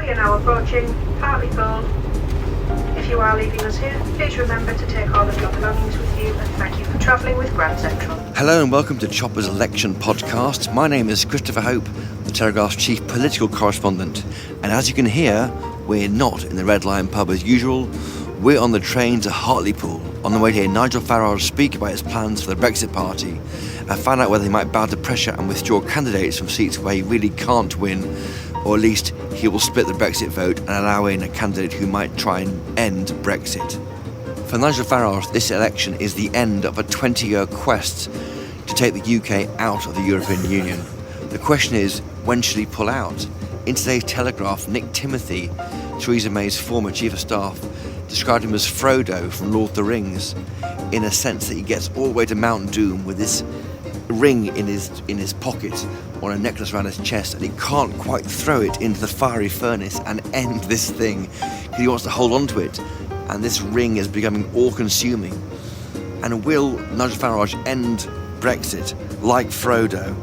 We are now approaching Hartlepool. If you are leaving us here, please remember to take all of your belongings with you, and thank you for travelling with Grand Central. Hello and welcome to Chopper's Election Podcast. My name is Christopher Hope, the Telegraph's chief political correspondent. And as you can hear, we're not in the Red Lion pub as usual. We're on the train to Hartlepool. On the way to hear Nigel Farage speak about his plans for the Brexit Party and find out whether he might bow to pressure and withdraw candidates from seats where he really can't win, or at least he will split the Brexit vote and allow in a candidate who might try and end Brexit. For Nigel Farage, this election is the end of a 20-year quest to take the UK out of the European Union. The question is, when should he pull out? In today's Telegraph, Nick Timothy, Theresa May's former chief of staff, described him as Frodo from Lord of the Rings, in a sense that he gets all the way to Mount Doom with this ring in his pocket on a necklace around his chest, and he can't quite throw it into the fiery furnace and end this thing because he wants to hold on to it, and this ring is becoming all-consuming. And will Nigel Farage end Brexit like Frodo,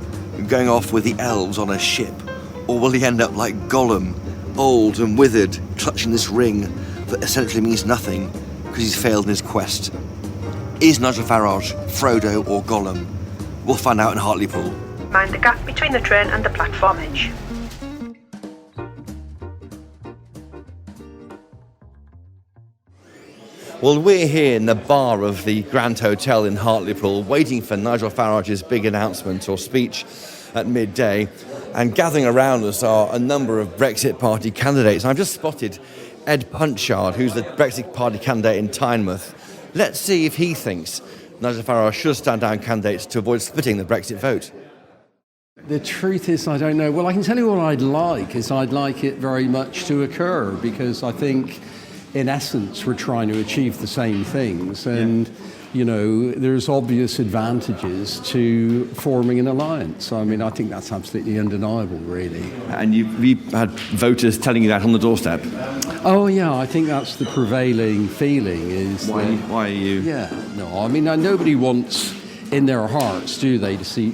going off with the elves on a ship, or will he end up like Gollum, old and withered, clutching this ring that essentially means nothing because he's failed in his quest? Is Nigel Farage Frodo or Gollum? We'll find out in Hartlepool. Mind the gap between the train and the platform edge. Well, we're here in the bar of the Grand Hotel in Hartlepool, waiting for Nigel Farage's big announcement or speech at midday. And gathering around us are a number of Brexit Party candidates. I've just spotted Ed Punchard, who's the Brexit Party candidate in Tynemouth. Let's see if he thinks Nigel Farage should stand down candidates to avoid splitting the Brexit vote. The truth is, I don't know. Well, I can tell you what I'd like it very much to occur, because I think, in essence, we're trying to achieve the same things. And, you know, there's obvious advantages to forming an alliance. I mean, I think that's absolutely undeniable, really. And you've had voters telling you that on the doorstep? Oh, yeah, I think that's the prevailing feeling. Why are you? Yeah, no, I mean, nobody wants in their hearts, do they, to see,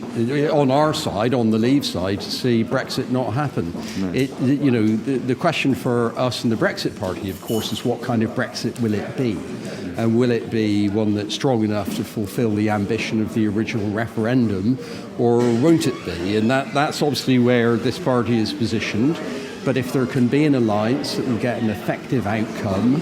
on our side, on the Leave side, to see Brexit not happen. No. The question for us in the Brexit Party, of course, is what kind of Brexit will it be? And will it be one that's strong enough to fulfil the ambition of the original referendum, or won't it be? And that's obviously where this party is positioned. But if there can be an alliance that will get an effective outcome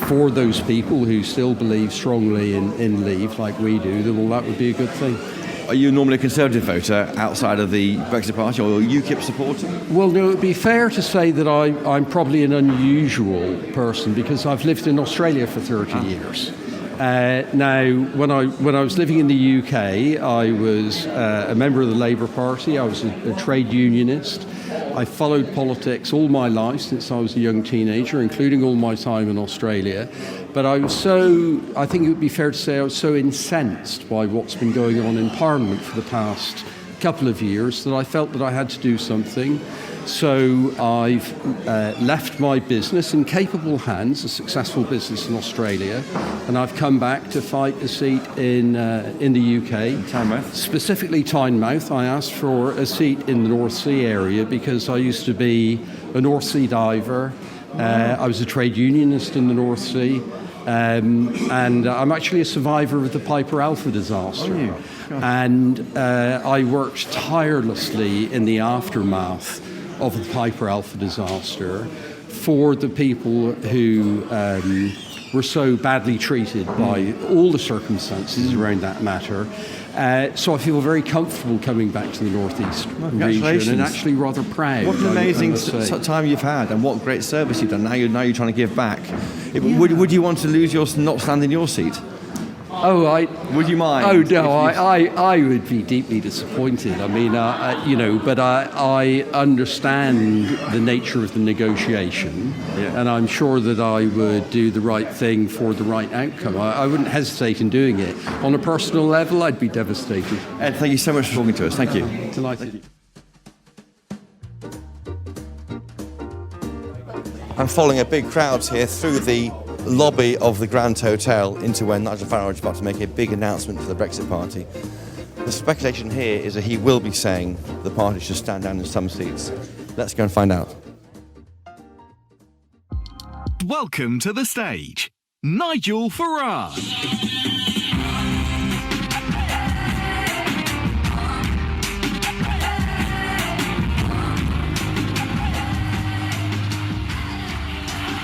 for those people who still believe strongly in Leave, like we do, then well, that would be a good thing. Are you normally a Conservative voter outside of the Brexit Party, or a UKIP supporter? Well, no, it would be fair to say that I'm probably an unusual person, because I've lived in Australia for 30 years. Now, when I was living in the UK, I was a member of the Labour Party. I was a trade unionist. I followed politics all my life since I was a young teenager, including all my time in Australia. But I think it would be fair to say I was so incensed by what's been going on in Parliament for the past couple of years that I felt that I had to do something. So I've left my business in capable hands, a successful business in Australia, and I've come back to fight a seat in the UK. Tynemouth. Specifically Tynemouth. I asked for a seat in the North Sea area because I used to be a North Sea diver. I was a trade unionist in the North Sea. And I'm actually a survivor of the Piper Alpha disaster. Oh, yeah. And I worked tirelessly in the aftermath of the Piper Alpha disaster for the people who were so badly treated by all the circumstances around that matter. So I feel very comfortable coming back to the Northeast region, and actually rather proud. What an amazing time you've had, and what great service you've done. Now you're trying to give back. Would you want to lose not stand in your seat? Would you mind? Oh no, I would be deeply disappointed. I mean, but I understand the nature of the negotiation, and I'm sure that I would do the right thing for the right outcome. I wouldn't hesitate in doing it. On a personal level, I'd be devastated. Ed, thank you so much for talking to us. Thank you. Delighted. I'm following a big crowd here through the lobby of the Grand Hotel into where Nigel Farage is about to make a big announcement for the Brexit Party. The speculation here is that he will be saying the party should stand down in some seats. Let's go and find out. welcome to the stage, Nigel Farage.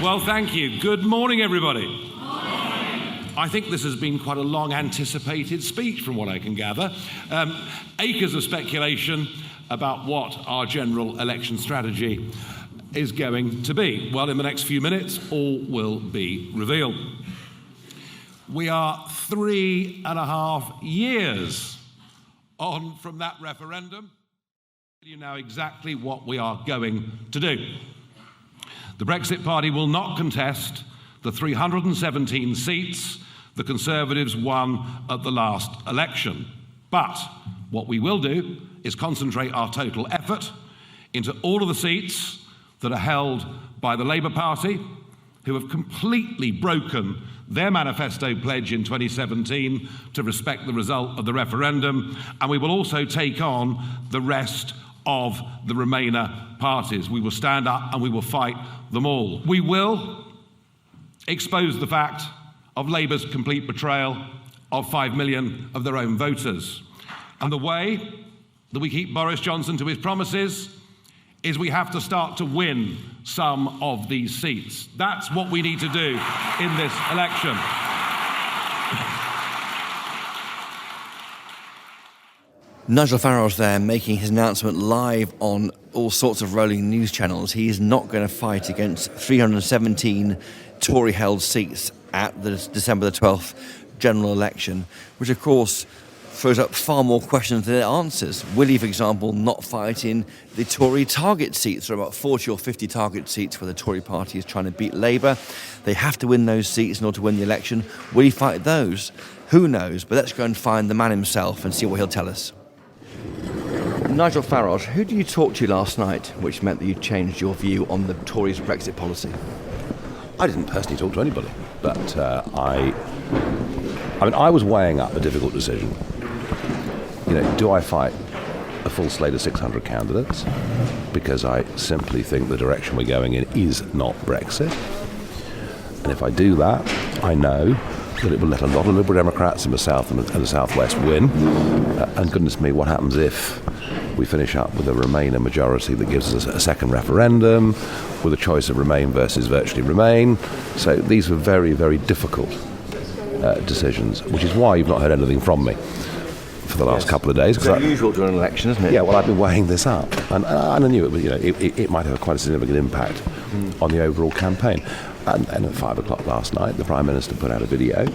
Well, thank you. Good morning, everybody. I think this has been quite a long anticipated speech from what I can gather. Acres of speculation about what our general election strategy is going to be. Well, in the next few minutes, all will be revealed. We are 3.5 years on from that referendum. You know exactly what we are going to do. The Brexit Party will not contest the 317 seats the Conservatives won at the last election. But what we will do is concentrate our total effort into all of the seats that are held by the Labour Party, who have completely broken their manifesto pledge in 2017 to respect the result of the referendum, and we will also take on the rest of the Remainer parties. We will stand up and we will fight them all. We will expose the fact of Labour's complete betrayal of 5 million of their own voters. And the way that we keep Boris Johnson to his promises is we have to start to win some of these seats. That's what we need to do in this election. Nigel Farage there making his announcement live on all sorts of rolling news channels. He is not going to fight against 317 Tory-held seats at the December the 12th general election, which of course throws up far more questions than it answers. Will he, for example, not fight in the Tory target seats? There are about 40 or 50 target seats where the Tory party is trying to beat Labour. They have to win those seats in order to win the election. Will he fight those? Who knows? But let's go and find the man himself and see what he'll tell us. Nigel Farage, who did you talk to last night which meant that you changed your view on the Tories' Brexit policy? I didn't personally talk to anybody, but I was weighing up a difficult decision. You know, do I fight a full slate of 600 candidates because I simply think the direction we're going in is not Brexit? And if I do that, I know that it will let a lot of Liberal Democrats in the South and the South West win. And goodness me, what happens if we finish up with a Remainer majority that gives us a second referendum with a choice of Remain versus virtually Remain? So these were very, very difficult decisions, which is why you've not heard anything from me for the last couple of days. It's unusual during an election, isn't it? Yeah, well, I've been weighing this up, and I knew it. You know, it might have quite a significant impact on the overall campaign. And at 5 o'clock last night, the Prime Minister put out a video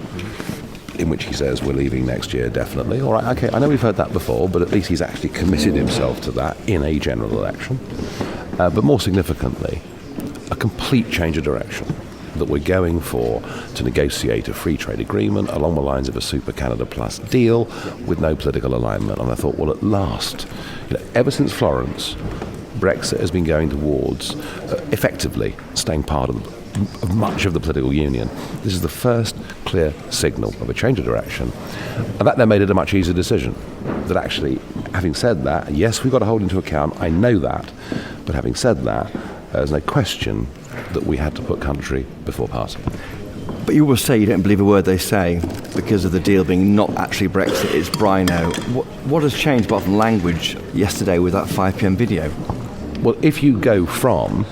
in which he says we're leaving next year, definitely. All right, okay, I know we've heard that before, but at least he's actually committed himself to that in a general election. But more significantly, a complete change of direction that we're going for to negotiate a free trade agreement along the lines of a Super Canada Plus deal with no political alignment. And I thought, well, at last, you know, ever since Florence, Brexit has been going towards effectively staying part of much of the political union. This is the first clear signal of a change of direction. And that then made it a much easier decision. That actually, having said that, yes, we've got to hold into account, I know that, but having said that, there's no question that we had to put country before party. But you will say you don't believe a word they say because of the deal being not actually Brexit, it's Brino. What has changed apart from language yesterday with that 5 p.m. video? Well, if you go from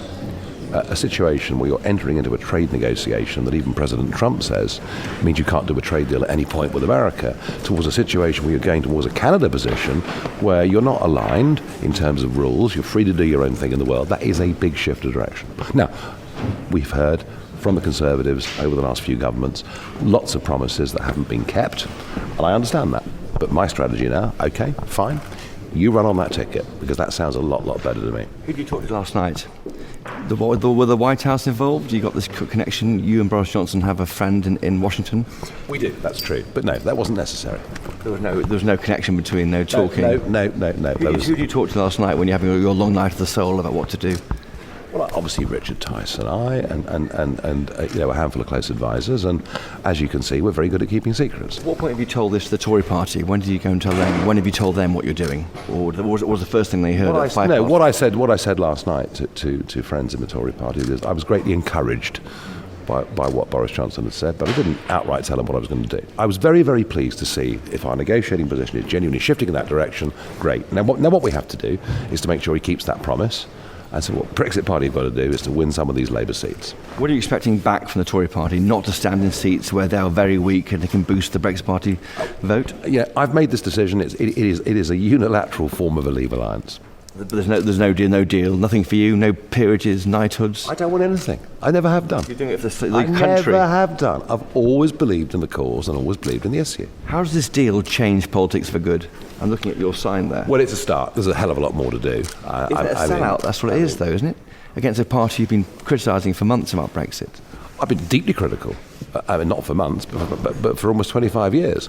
a situation where you're entering into a trade negotiation that even President Trump says means you can't do a trade deal at any point with America, towards a situation where you're going towards a Canada position where you're not aligned in terms of rules, you're free to do your own thing in the world, that is a big shift of direction. Now, we've heard from the Conservatives over the last few governments lots of promises that haven't been kept, and I understand that. But my strategy now, okay, fine, you run on that ticket, because that sounds a lot better to me. Who did you talk to last night? Were the White House involved? You got this connection, you and Boris Johnson have a friend in Washington? We do, that's true. But no, that wasn't necessary. There was no connection between no talking? No. Who did you talk to last night when you're having your long night of the soul about what to do? Well, obviously Richard Tice and I, and you know, a handful of close advisors, and as you can see, we're very good at keeping secrets. At what point have you told this to the Tory party? When did you go and tell them? When have you told them what you're doing? Or was the first thing they heard at 5 o'clock? What I said last night to friends in the Tory party is I was greatly encouraged by what Boris Johnson had said, but I didn't outright tell him what I was going to do. I was very, very pleased to see if our negotiating position is genuinely shifting in that direction, great. Now what we have to do is to make sure he keeps that promise. And so what Brexit Party have got to do is to win some of these Labour seats. What are you expecting back from the Tory Party? Not to stand in seats where they are very weak and they can boost the Brexit Party vote? Yeah, I've made this decision. It is a unilateral form of a Leave alliance. But there's no deal, nothing for you, no peerages, knighthoods? I don't want anything. I never have done. You're doing it for the country? I never have done. I've always believed in the cause and always believed in the issue. How does this deal change politics for good? I'm looking at your sign there. Well, it's a start. There's a hell of a lot more to do. Is it a sellout? That's what it is, though, isn't it? Against a party you've been criticising for months about Brexit. I've been deeply critical. I mean, not for months, but for almost 25 years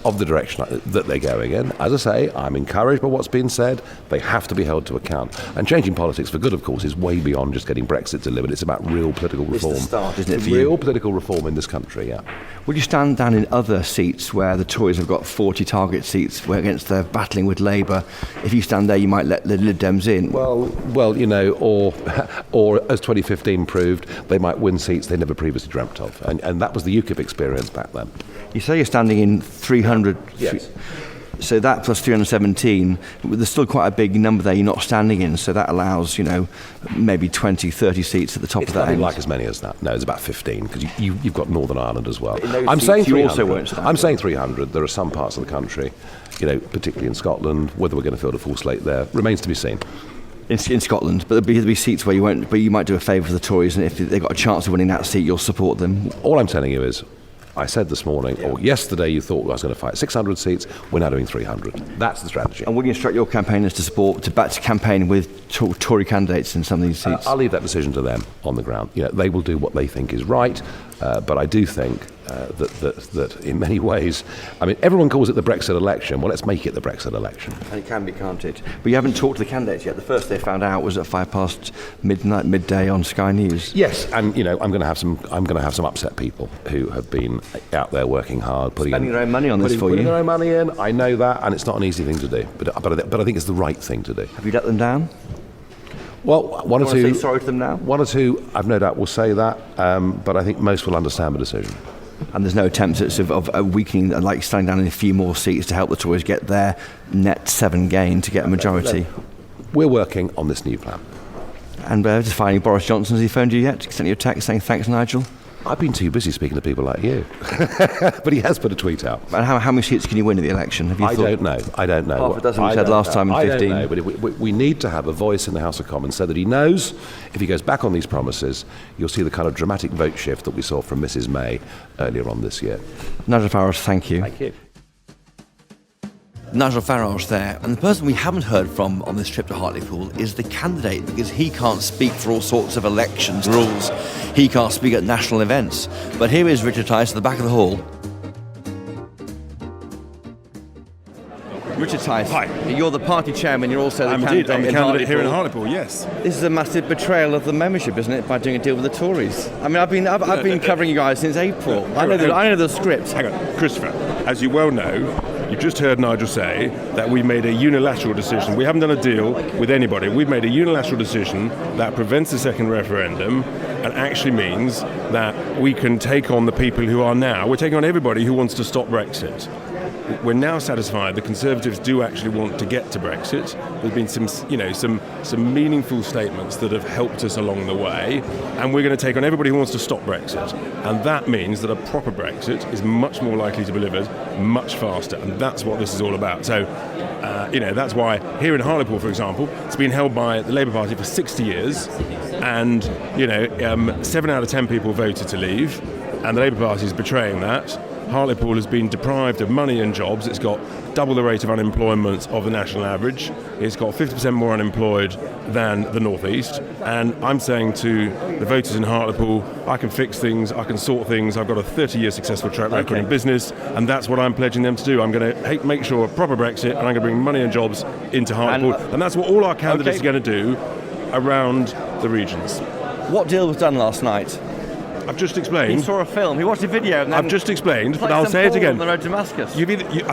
of the direction that they're going in. As I say, I'm encouraged by what's been said. They have to be held to account. And changing politics for good, of course, is way beyond just getting Brexit delivered. It's about real political reform. It's the start, isn't it, for you? Real political reform in this country, yeah. Would you stand down in other seats where the Tories have got 40 target seats where against they're battling with Labour? If you stand there, you might let the Lib Dems in. Well, you know, or as 2015 proved, they might win seats they never previously dreamt of. And that was the UKIP experience back then. You say you're standing in 300. Yes. So that plus 317, there's still quite a big number there you're not standing in, so that allows, you know, maybe 20, 30 seats at the top of that end. It's like as many as that. No, it's about 15, because you've got Northern Ireland as well. I'm saying 300. I'm saying 300. There are some parts of the country, you know, particularly in Scotland, whether we're going to fill a full slate there remains to be seen. In Scotland, but there'll be seats where you won't, but you might do a favour for the Tories, and if they've got a chance of winning that seat, you'll support them. All I'm telling you is, I said this morning, or yesterday you thought I was going to fight 600 seats, we're now doing 300. That's the strategy. And will you instruct your campaigners to campaign with Tory candidates in some of these seats? I'll leave that decision to them on the ground. You know, they will do what they think is right, but I do think that in many ways, I mean, everyone calls it the Brexit election. Well, let's make it the Brexit election. And it can be, can't it? But you haven't talked to the candidates yet. The first they found out was at 5:30 midday on Sky News. Yes, and you know, I'm going to have some upset people who have been out there working hard, spending their own money on this for you. Putting their own money in. I know that, and it's not an easy thing to do. But I think it's the right thing to do. Have you let them down? Well, one or two. Say sorry to them now. One or two, I've no doubt will say that, but I think most will understand the decision. And there's no attempts of weakening, like standing down in a few more seats to help the Tories get their net 7 gain to get a majority. We're working on this new plan. And just finally, Boris Johnson, has he phoned you yet? Sent you a text saying thanks, Nigel? I've been too busy speaking to people like you. But he has put a tweet out. And how many seats can you win at the election? I don't know. Half a dozen we said last time in 15. I don't know, but we need to have a voice in the House of Commons so that he knows if he goes back on these promises, you'll see the kind of dramatic vote shift that we saw from Mrs May earlier on this year. Nigel Farage, thank you. Thank you. Nigel Farage there, and the person we haven't heard from on this trip to Hartlepool is the candidate, because he can't speak for all sorts of elections rules. He can't speak at national events. But here is Richard Tice at the back of the hall. Richard Tice, hi. You're the party chairman, you're also the candidate. I'm the candidate here in Hartlepool, yes. This is a massive betrayal of the membership, isn't it, by doing a deal with the Tories? I mean, I've been covering you guys since April. I know the script. Hang on, Christopher, as you well know, you've just heard Nigel say that we made a unilateral decision. We haven't done a deal with anybody. We've made a unilateral decision that prevents the second referendum and actually means that we can take on the people who are now. We're taking on everybody who wants to stop Brexit. We're now satisfied the Conservatives do actually want to get to Brexit. There's been some meaningful statements that have helped us along the way, and we're going to take on everybody who wants to stop Brexit. And that means that a proper Brexit is much more likely to be delivered much faster, and that's what this is all about. So, that's why here in Hartlepool, for example, it's been held by the Labour Party for 60 years, and 7 out of 10 people voted to leave, and the Labour Party is betraying that. Hartlepool has been deprived of money and jobs. It's got double the rate of unemployment of the national average. It's got 50% more unemployed than the North East. And I'm saying to the voters in Hartlepool, I can fix things, I can sort things. I've got a 30-year successful track record in business, and that's what I'm pledging them to do. I'm going to make sure a proper Brexit, and I'm going to bring money and jobs into Hartlepool. And that's what all our candidates are going to do around the regions. What deal was done last night? I've just explained. He saw a film. He watched a video. And I've just explained, but I'll say it again. On the road to Damascus. I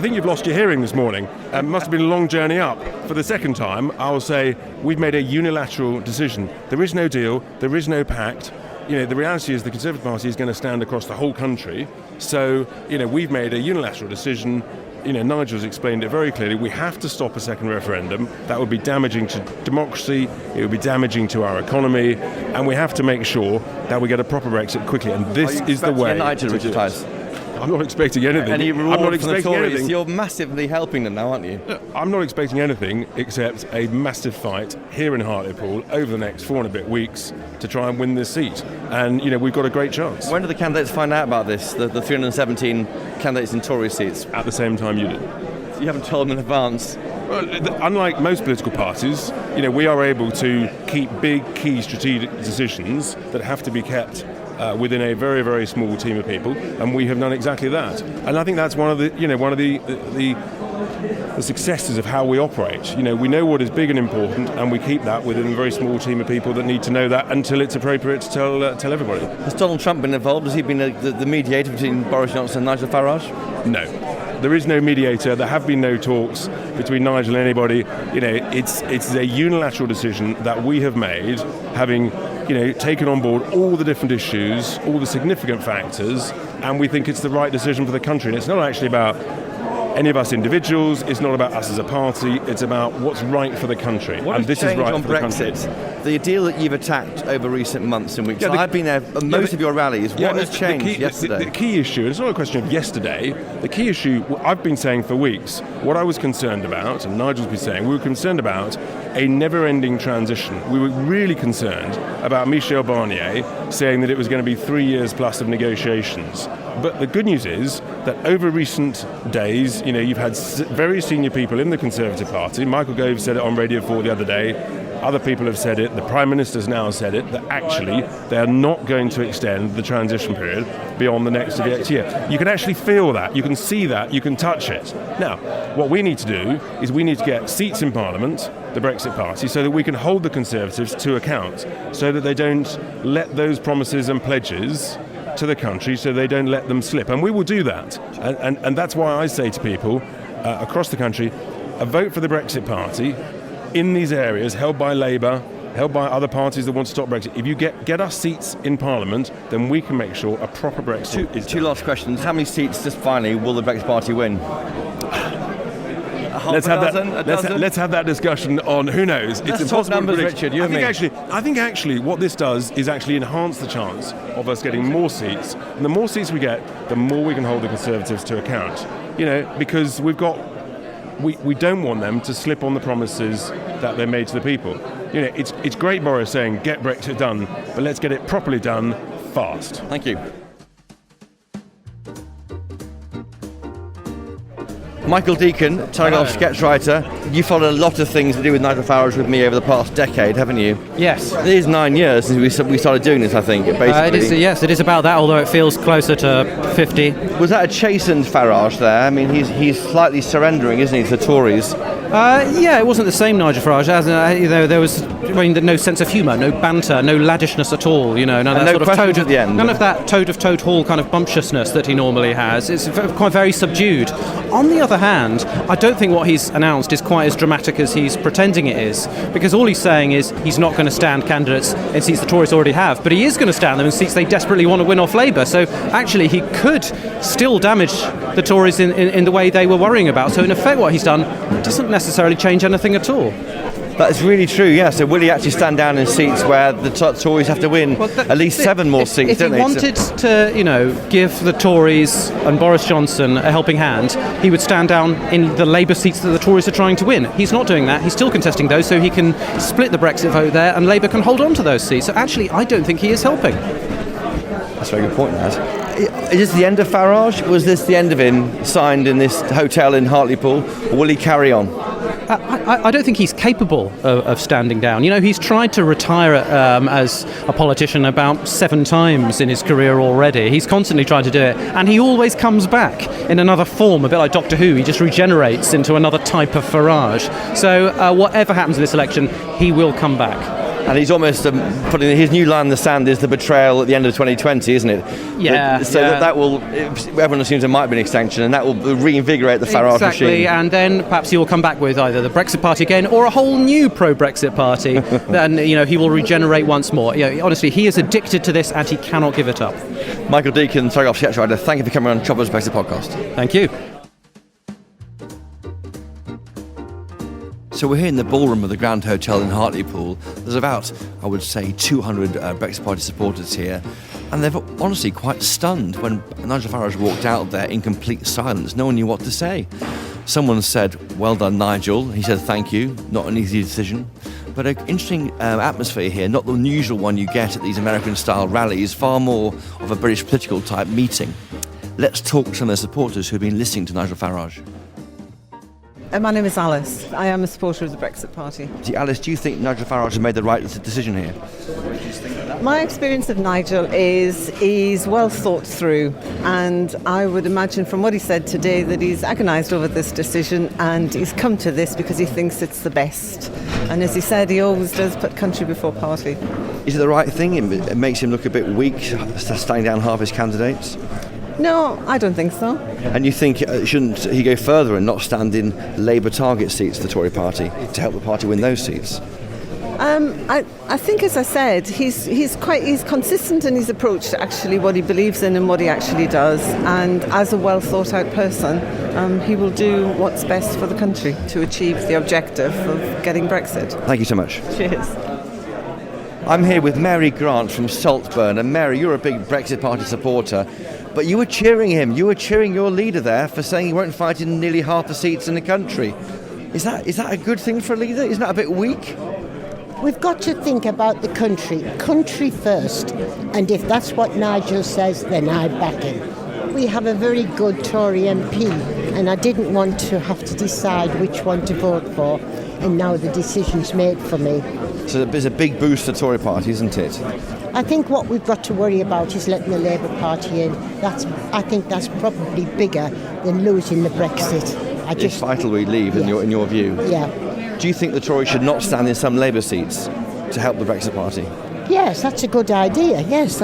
think you've lost your hearing this morning. It must have been a long journey up. For the second time, I will say we've made a unilateral decision. There is no deal. There is no pact. the reality is the Conservative Party is going to stand across the whole country. So, we've made a unilateral decision. Nigel's explained it very clearly. We have to stop a second referendum. That would be damaging to democracy. It would be damaging to our economy. And we have to make sure that we get a proper Brexit quickly. And this is the way Nigel to do it. I'm not expecting anything. Any I'm reward not from the expecting Tories? anything. You're massively helping them now, aren't you? I'm not expecting anything except a massive fight here in Hartlepool over the next 4 and a bit weeks to try and win this seat. And, we've got a great chance. When do the candidates find out about this, the 317 candidates in Tory seats? At the same time you did. You haven't told them in advance? Well, unlike most political parties, we are able to keep big, key strategic decisions that have to be kept within a very, very small team of people, and we have done exactly that. And I think that's one of the successes of how we operate. We know what is big and important, and we keep that within a very small team of people that need to know that until it's appropriate to tell everybody. Has Donald Trump been involved? Has he been the mediator between Boris Johnson and Nigel Farage? No. There is no mediator. There have been no talks between Nigel and anybody. It's a unilateral decision that we have made, having taken on board all the different issues, all the significant factors, and we think it's the right decision for the country. And it's not actually about any of us individuals, it's not about us as a party, it's about what's right for the country. What and has this is changed right on for the Brexit? country. The deal that you've attacked over recent months and weeks. Yeah, I've been there at most of your rallies. What has changed yesterday? The key issue, and it's not a question of yesterday, the key issue, I've been saying for weeks, what I was concerned about, and Nigel's been saying, we were concerned about a never-ending transition. We were really concerned about Michel Barnier saying that it was going to be 3 years plus of negotiations. But the good news is that over recent days, you've had very senior people in the Conservative Party. Michael Gove said it on Radio 4 the other day. Other people have said it. The Prime Minister's now said it, that actually they are not going to extend the transition period beyond the next year. You can actually feel that. You can see that. You can touch it. Now, what we need to do is we need to get seats in Parliament, the Brexit Party, so that we can hold the Conservatives to account, so that they don't let those promises and pledges to the country, so they don't let them slip. And we will do that. And that's why I say to people across the country, a vote for the Brexit Party in these areas held by Labour, held by other parties that want to stop Brexit. If you get us seats in Parliament, then we can make sure a proper Brexit is Two last questions. How many seats, just finally, will the Brexit Party win? Let's have that discussion on who knows. Let's it's talk impossible numbers, to predict. Richard. I think actually what this does is actually enhance the chance of us getting more seats. And the more seats we get, the more we can hold the Conservatives to account. Because we don't want them to slip on the promises that they made to the people. It's great Boris saying get Brexit done, but let's get it properly done fast. Thank you. Michael Deacon, Telegraph sketch writer. You followed a lot of things to do with Nigel Farage with me over the past decade, haven't you? Yes. It is 9 years since we started doing this, I think, basically. It is about that, although it feels closer to 50. Was that a chastened Farage there? I mean, he's slightly surrendering, isn't he, to the Tories? It wasn't the same Nigel Farage. There was no sense of humour, no banter, no laddishness at all. None of that sort of toad at the end. None of that Toad of Toad Hall kind of bumptiousness that he normally has. It's quite very subdued. On the other hand, I don't think what he's announced is quite as dramatic as he's pretending it is, because all he's saying is he's not going to stand candidates in seats the Tories already have, but he is going to stand them in seats they desperately want to win off Labour. So actually, he could still damage the Tories in the way they were worrying about. So in effect, what he's done doesn't necessarily change anything at all. That's really true, yeah. So will he actually stand down in seats where the Tories have to win at least 7 more seats, don't they? If he wanted to, give the Tories and Boris Johnson a helping hand, he would stand down in the Labour seats that the Tories are trying to win. He's not doing that. He's still contesting those, so he can split the Brexit vote there, and Labour can hold on to those seats. So actually, I don't think he is helping. That's a very good point, Naz. Is this the end of Farage? Was this the end of him, signed in this hotel in Hartlepool, or will he carry on? I don't think he's capable of standing down. He's tried to retire as a politician about 7 times in his career already. He's constantly trying to do it, and he always comes back in another form, a bit like Doctor Who. He just regenerates into another type of Farage. So whatever happens in this election, he will come back. And he's almost putting his new line in the sand is the betrayal at the end of 2020, isn't it? Yeah. That will, everyone assumes there might be an extension, and that will reinvigorate the Farage exactly, machine. And then perhaps he will come back with either the Brexit Party again or a whole new pro-Brexit party. Then, he will regenerate once more. Honestly, he is addicted to this and he cannot give it up. Michael Deacon, Telegraph sketch writer, thank you for coming on Chopper's Brexit Podcast. Thank you. So we're here in the ballroom of the Grand Hotel in Hartlepool. There's about, I would say, 200 Brexit Party supporters here. And they're honestly quite stunned when Nigel Farage walked out there in complete silence. No one knew what to say. Someone said, "Well done, Nigel." He said, "Thank you." Not an easy decision. But an interesting atmosphere here, not the usual one you get at these American-style rallies, far more of a British political type meeting. Let's talk to some of the supporters who've been listening to Nigel Farage. My name is Alice. I am a supporter of the Brexit Party. Alice, do you think Nigel Farage has made the right decision here? My experience of Nigel is he's well thought through, and I would imagine from what he said today that he's agonised over this decision and he's come to this because he thinks it's the best. And as he said, he always does put country before party. Is it the right thing? It makes him look a bit weak, standing down half his candidates? No, I don't think so. And you think shouldn't he go further and not stand in Labour target seats for the Tory party to help the party win those seats? I think, as I said, he's consistent in his approach to actually what he believes in and what he actually does. And as a well thought out person, he will do what's best for the country to achieve the objective of getting Brexit. Thank you so much. Cheers. I'm here with Mary Grant from Saltburn. And Mary, you're a big Brexit Party supporter, but you were cheering him. You were cheering your leader there for saying he won't fight in nearly half the seats in the country. Is that a good thing for a leader? Isn't that a bit weak? We've got to think about the country first, and if that's what Nigel says, then I back him. We have a very good Tory MP, and I didn't want to have to decide which one to vote for, and now the decision's made for me. So there's a big boost for the Tory party, isn't it? I think what we've got to worry about is letting the Labour Party in. I think that's probably bigger than losing the Brexit. It's vital we leave, in your view. Yeah. Do you think the Tories should not stand in some Labour seats to help the Brexit Party? Yes, that's a good idea. Yes,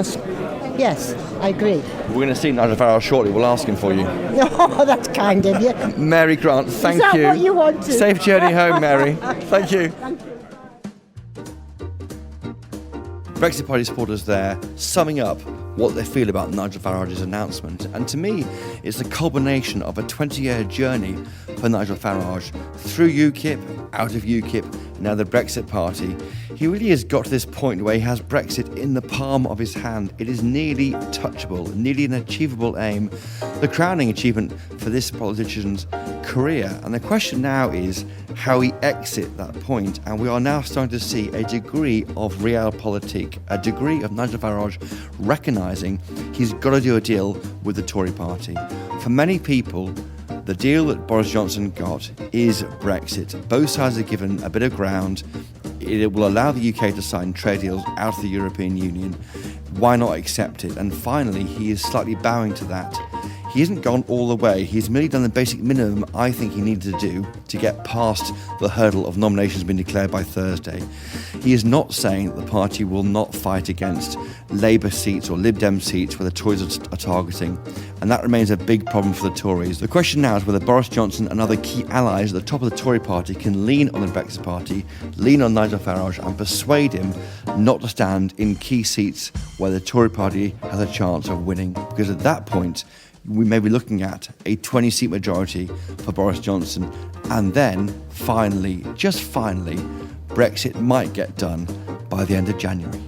I agree. We're going to see Nigel Farage shortly. We'll ask him for you. Oh, that's kind of you. Mary Grant, thank you. Is that what you wanted? Safe journey home, Mary. Thank you. Thank you. Brexit Party supporters there summing up what they feel about Nigel Farage's announcement. And to me, it's the culmination of a 20-year journey for Nigel Farage through UKIP, out of UKIP, now the Brexit Party. He really has got to this point where he has Brexit in the palm of his hand. It is nearly touchable, nearly an achievable aim, the crowning achievement for this politician's career. And the question now is how he exit that point. And we are now starting to see a degree of realpolitik, a degree of Nigel Farage recognising he's got to do a deal with the Tory party. For many people, the deal that Boris Johnson got is Brexit. Both sides are given a bit of ground. It will allow the UK to sign trade deals out of the European Union. Why not accept it? And finally, he is slightly bowing to that. He hasn't gone all the way. He's merely done the basic minimum I think he needed to do to get past the hurdle of nominations being declared by Thursday. He is not saying that the party will not fight against Labour seats or Lib Dem seats where the Tories are targeting, and that remains a big problem for the Tories. The question now is whether Boris Johnson and other key allies at the top of the Tory party can lean on the Brexit Party, lean on Nigel Farage and persuade him not to stand in key seats where the Tory party has a chance of winning, because at that point we may be looking at a 20-seat majority for Boris Johnson, and then finally, just finally, Brexit might get done by the end of January.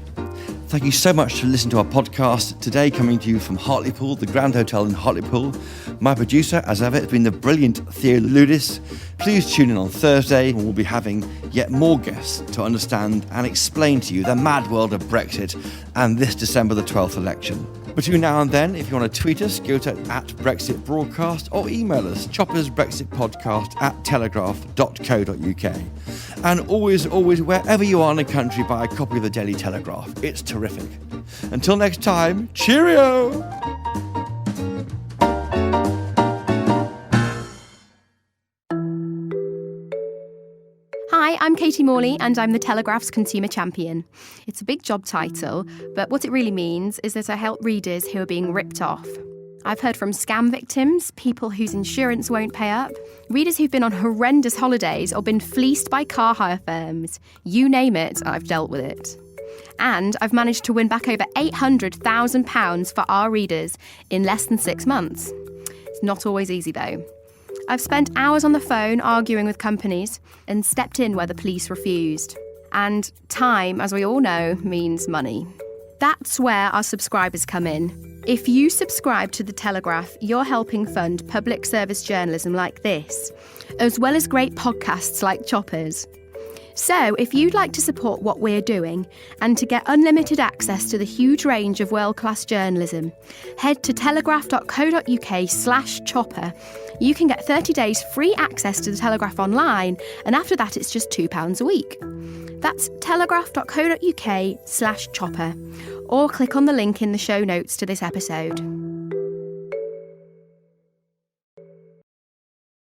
Thank you so much for listening to our podcast today, coming to you from Hartlepool, the Grand Hotel in Hartlepool. My producer, as ever, has been the brilliant Theo Ludis. Please tune in on Thursday, when we'll be having yet more guests to understand and explain to you the mad world of Brexit and this December the 12th election. Between now and then, if you want to tweet us, go to @Brexit Broadcast or email us, choppersbrexitpodcast@telegraph.co.uk. And always, wherever you are in the country, buy a copy of the Daily Telegraph. It's terrific. Until next time, cheerio! Hi, I'm Katie Katie Morley and I'm the Telegraph's Consumer Champion. It's a big job title, but what it really means is that I help readers who are being ripped off. I've heard from scam victims, people whose insurance won't pay up, readers who've been on horrendous holidays or been fleeced by car hire firms. You name it, I've dealt with it. And I've managed to win back over £800,000 for our readers in less than 6 months. It's not always easy though. I've spent hours on the phone arguing with companies and stepped in where the police refused. And time, as we all know, means money. That's where our subscribers come in. If you subscribe to The Telegraph, you're helping fund public service journalism like this, as well as great podcasts like Choppers. So, if you'd like to support what we're doing and to get unlimited access to the huge range of world-class journalism, head to telegraph.co.uk/chopper. You can get 30 days free access to The Telegraph online, and after that it's just £2 a week. That's telegraph.co.uk/chopper, or click on the link in the show notes to this episode.